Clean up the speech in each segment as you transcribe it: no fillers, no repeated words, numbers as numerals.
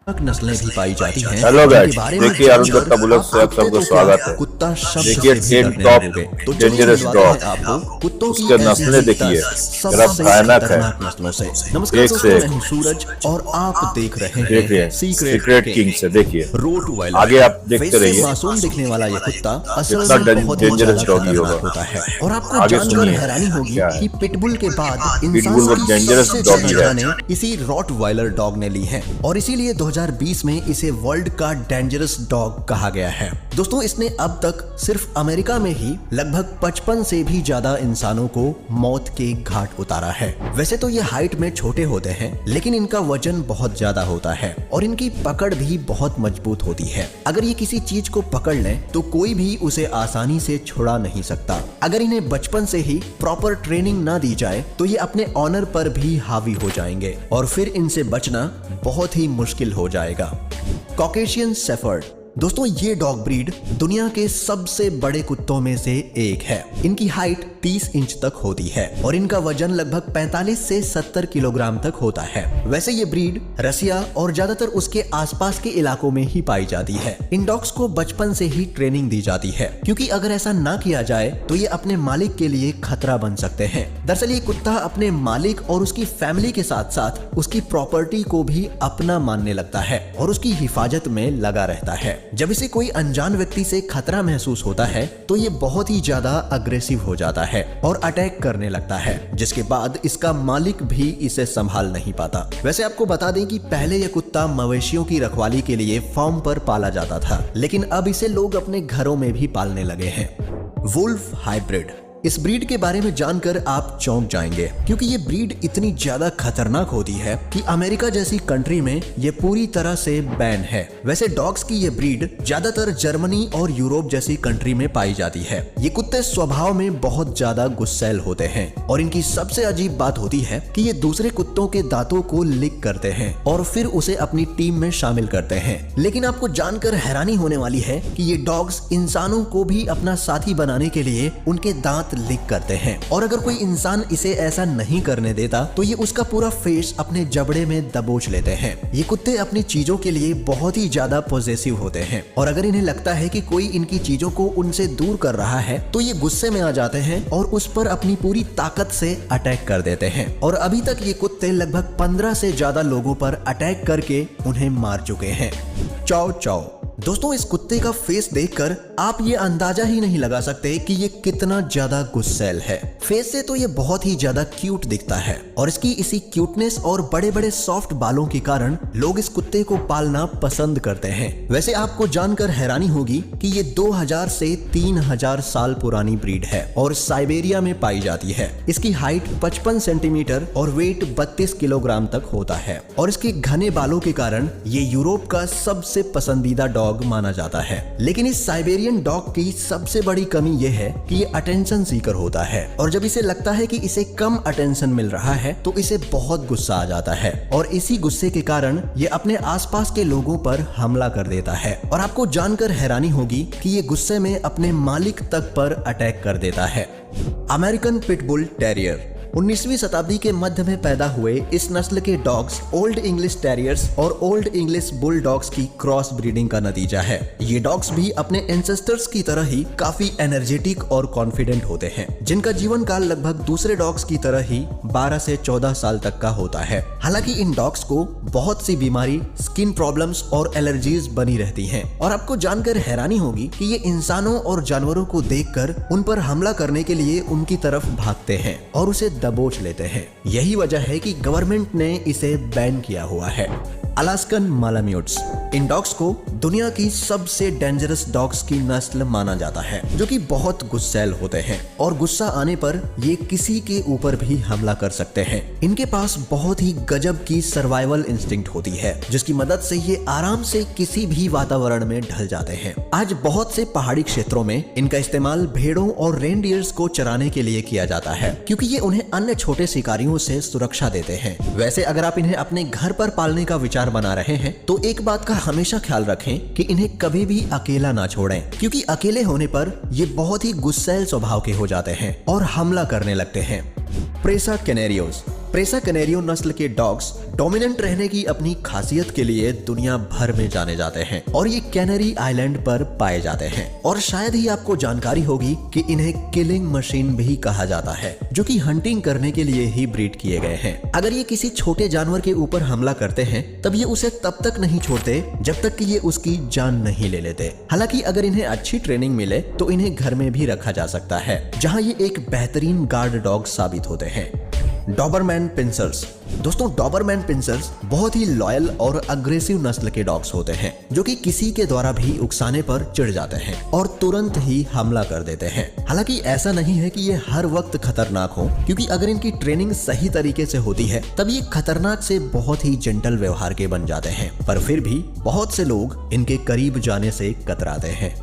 नस्लें भी पाई जाती हैं। हेलो गाइस, बारे में देखिए अरुण दत्ता बुलेट से आप सबको स्वागत है। कुत्ता शब्द देखिए से भी 10 डरने टॉप लगोगे। तो डेंजरस चलिए डॉग, मिलवाते हैं आपको कुत्तों की उसके ऐसी नस्लें देखिए, 10 जरा सबसे भयानक है। खतरनाक नस्लों से। नमस्कार एक से दोस्तों, एक। मैं हूं सूरज और आप देख रहे देखिए हैं सीक्रेट किंग से। देखिए रोटवाइलर। आगे आप देखते वैसे रहिए, मासूम दिखने वाला ये कुत्ता असल कितना में बहुत ही डेंजरस ज्यादा डॉगी खतरनाक होगा। होता है। और आपको आगे जानकर सुनिए हैरानी होगी क्या है। कि पिटबुल के बाद पिटबुल इंसानों वो की डेंजरस सबसे डॉगी ज्यादा है। जानें इसी रॉटवाइलर डॉग ने ली है और इसीलिए 2020 में इसे वर्ल्ड का डेंजरस डॉग कहा गया है। दोस्तों, इसने अब तक सिर्फ अमेरिका में ही लगभग 55 से भी ज्यादा इंसानों को मौत के घाट उतारा है। वैसे तो ये हाइट में छोटे होते हैं, लेकिन इनका वजन बहुत ज्यादा होता है और इनकी पकड़ भी बहुत मजबूत होती है। अगर ये किसी चीज को पकड़ ले तो कोई भी उसे आसानी से छुड़ा नहीं सकता। अगर इन्हें बचपन से ही प्रॉपर ट्रेनिंग ना दी जाए तो ये अपने ऑनर पर भी हावी हो जाएंगे और फिर इनसे बचना बहुत ही मुश्किल हो जाएगा। Caucasian shepherd. दोस्तों, ये डॉग ब्रीड दुनिया के सबसे बड़े कुत्तों में से एक है। इनकी हाइट 30 इंच तक होती है और इनका वजन लगभग 45 से 70 किलोग्राम तक होता है। वैसे ये ब्रीड रसिया और ज्यादातर उसके आसपास के इलाकों में ही पाई जाती है। इन डॉग्स को बचपन से ही ट्रेनिंग दी जाती है, क्योंकि अगर ऐसा ना किया जाए तो ये अपने मालिक के लिए खतरा बन सकते हैं। दरअसल ये कुत्ता अपने मालिक और उसकी फैमिली के साथ साथ उसकी प्रॉपर्टी को भी अपना मानने लगता है और उसकी हिफाजत में लगा रहता है। जब इसे कोई अनजान व्यक्ति से खतरा महसूस होता है तो ये बहुत ही ज्यादा अग्रेसिव हो जाता है और अटैक करने लगता है, जिसके बाद इसका मालिक भी इसे संभाल नहीं पाता। वैसे आपको बता दें कि पहले यह कुत्ता मवेशियों की रखवाली के लिए फार्म पर पाला जाता था, लेकिन अब इसे लोग अपने घरों में भी पालने लगे हैं। Wolf hybrid. इस ब्रीड के बारे में जानकर आप चौंक जाएंगे, क्योंकि ये ब्रीड इतनी ज्यादा खतरनाक होती है कि अमेरिका जैसी कंट्री में ये पूरी तरह से बैन है। वैसे डॉग्स की ये ब्रीड ज्यादातर जर्मनी और यूरोप जैसी कंट्री में पाई जाती है। ये कुत्ते स्वभाव में बहुत ज्यादा गुस्सैल होते हैं और इनकी सबसे अजीब बात होती है कि ये दूसरे कुत्तों के दांतों को लिक करते हैं और फिर उसे अपनी टीम में शामिल करते हैं। लेकिन आपको जानकर हैरानी होने वाली है कि ये डॉग्स इंसानों को भी अपना साथी बनाने के लिए उनके दांत लिक करते हैं, और अगर कोई इंसान इसे ऐसा नहीं करने देता तो ये उसका पूरा फेस अपने जबड़े में दबोच लेते हैं। ये कुत्ते अपनी चीजों के लिए बहुत ही ज्यादा पॉजेसिव होते हैं और अगर इन्हें लगता है कि कोई इनकी चीजों को उनसे दूर कर रहा है तो ये गुस्से में आ जाते हैं और उस पर अपनी पूरी ताकत से अटैक कर देते हैं। और अभी तक ये कुत्ते लगभग 15 से ज्यादा लोगों पर अटैक करके उन्हें मार चुके हैं। चाओ चाओ। दोस्तों, इस कुत्ते का फेस देखकर आप ये अंदाजा ही नहीं लगा सकते कि ये कितना ज्यादा गुस्सैल है। फेस से तो ये बहुत ही ज्यादा क्यूट दिखता है और इसकी इसी क्यूटनेस और बड़े बड़े सॉफ्ट बालों के कारण लोग इस कुत्ते को पालना पसंद करते हैं। वैसे आपको जानकर हैरानी होगी कि ये 2000 से 3000 साल पुरानी ब्रीड है और साइबेरिया में पाई जाती है। इसकी हाइट 55 सेंटीमीटर और वेट 32 किलोग्राम तक होता है और इसके घने बालों के कारण ये यूरोप का सबसे पसंदीदा डॉग माना जाता है। लेकिन इस साइबेरियन डॉग की सबसे बड़ी कमी यह है कि ये अटेंशन सीकर होता है और जब इसे लगता है कि इसे कम अटेंशन मिल रहा है तो इसे बहुत गुस्सा आ जाता है और इसी गुस्से के कारण ये अपने आसपास के लोगों पर हमला कर देता है। और आपको जानकर हैरानी होगी कि ये गुस्से में अपने मालिक तक पर अटैक कर देता है। American pitbull terrier. 19वीं शताब्दी के मध्य में पैदा हुए इस नस्ल के डॉग्स ओल्ड इंग्लिश टेरियर्स और ओल्ड इंग्लिश बुल डॉग्स की क्रॉस ब्रीडिंग का नतीजा है। ये डॉग्स भी अपने एंसेस्टर्स की तरह ही काफी एनर्जेटिक और कॉन्फिडेंट होते हैं, जिनका जीवन काल लगभग दूसरे डॉग्स की तरह ही 12 से 14 साल तक का होता है। हालांकि इन डॉग्स को बहुत सी बीमारी, स्किन प्रॉब्लम्स और एलर्जीज बनी रहती हैं और आपको जानकर हैरानी होगी कि ये इंसानों और जानवरों को देखकर उन पर हमला करने के लिए उनकी तरफ भागते हैं और उसे दबोच लेते हैं। यही वजह है कि गवर्नमेंट ने इसे बैन किया हुआ है। अलास्कन मालाम्यूट्स। इन डॉग्स को दुनिया की सबसे डेंजरस डॉग्स की नस्ल माना जाता है, जो कि बहुत गुस्सैल होते हैं और गुस्सा आने पर ये किसी के ऊपर भी हमला कर सकते हैं। इनके पास बहुत ही गजब की सर्वाइवल इंस्टिंक्ट होती है, जिसकी मदद से ये आराम से किसी भी वातावरण में ढल जाते हैं। आज बहुत से पहाड़ी क्षेत्रों में इनका इस्तेमाल भेड़ों और रेनडियर्स को चराने के लिए किया जाता है, क्योंकि ये उन्हें अन्य छोटे शिकारियों से सुरक्षा देते हैं। वैसे अगर आप इन्हें अपने घर पर पालने का विचार बना रहे हैं तो एक बात का हमेशा ख्याल रखें कि इन्हें कभी भी अकेला ना छोड़ें, क्योंकि अकेले होने पर ये बहुत ही गुस्सैल स्वभाव के हो जाते हैं और हमला करने लगते हैं। प्रेसा कैनेरियोस। प्रेसा कैनेरियो नस्ल के डॉग्स डोमिनेंट रहने की अपनी खासियत के लिए दुनिया भर में जाने जाते हैं और ये कैनरी आइलैंड पर पाए जाते हैं। और शायद ही आपको जानकारी होगी कि इन्हें किलिंग मशीन भी कहा जाता है, जो कि हंटिंग करने के लिए ही ब्रीड किए गए हैं। अगर ये किसी छोटे जानवर के ऊपर हमला करते हैं तब ये उसे तब तक नहीं छोड़ते जब तक कि ये उसकी जान नहीं ले लेते। हालांकि अगर इन्हें अच्छी ट्रेनिंग मिले तो इन्हें घर में भी रखा जा सकता है, जहां ये एक बेहतरीन गार्ड डॉग साबित होते हैं। Doberman pinschers. दोस्तों, डॉबरमैन पिंसर्स बहुत ही लॉयल और अग्रेसिव नस्ल के डॉग्स होते हैं, जो कि किसी के द्वारा भी उकसाने पर चिढ़ जाते हैं और तुरंत ही हमला कर देते हैं। हालांकि ऐसा नहीं है कि ये हर वक्त खतरनाक हो, क्योंकि अगर इनकी ट्रेनिंग सही तरीके से होती है तब ये खतरनाक से बहुत ही जेंटल व्यवहार के बन जाते हैं। पर फिर भी बहुत से लोग इनके करीब जाने से कतराते हैं।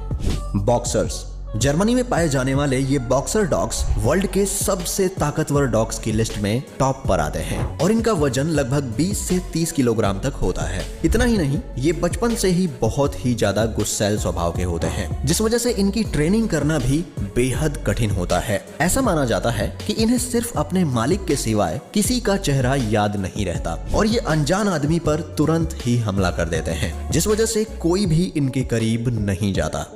बॉक्सर्स। जर्मनी में पाए जाने वाले ये बॉक्सर डॉग्स वर्ल्ड के सबसे ताकतवर डॉग्स की लिस्ट में टॉप पर आते हैं और इनका वजन लगभग 20 से 30 किलोग्राम तक होता है। इतना ही नहीं, ये बचपन से ही बहुत ही ज्यादा गुस्सैल स्वभाव के होते हैं, जिस वजह से इनकी ट्रेनिंग करना भी बेहद कठिन होता है। ऐसा माना जाता है कि इन्हें सिर्फ अपने मालिक के सिवाय किसी का चेहरा याद नहीं रहता और ये अनजान आदमी पर तुरंत ही हमला कर देते हैं, जिस वजह से कोई भी इनके करीब नहीं जाता।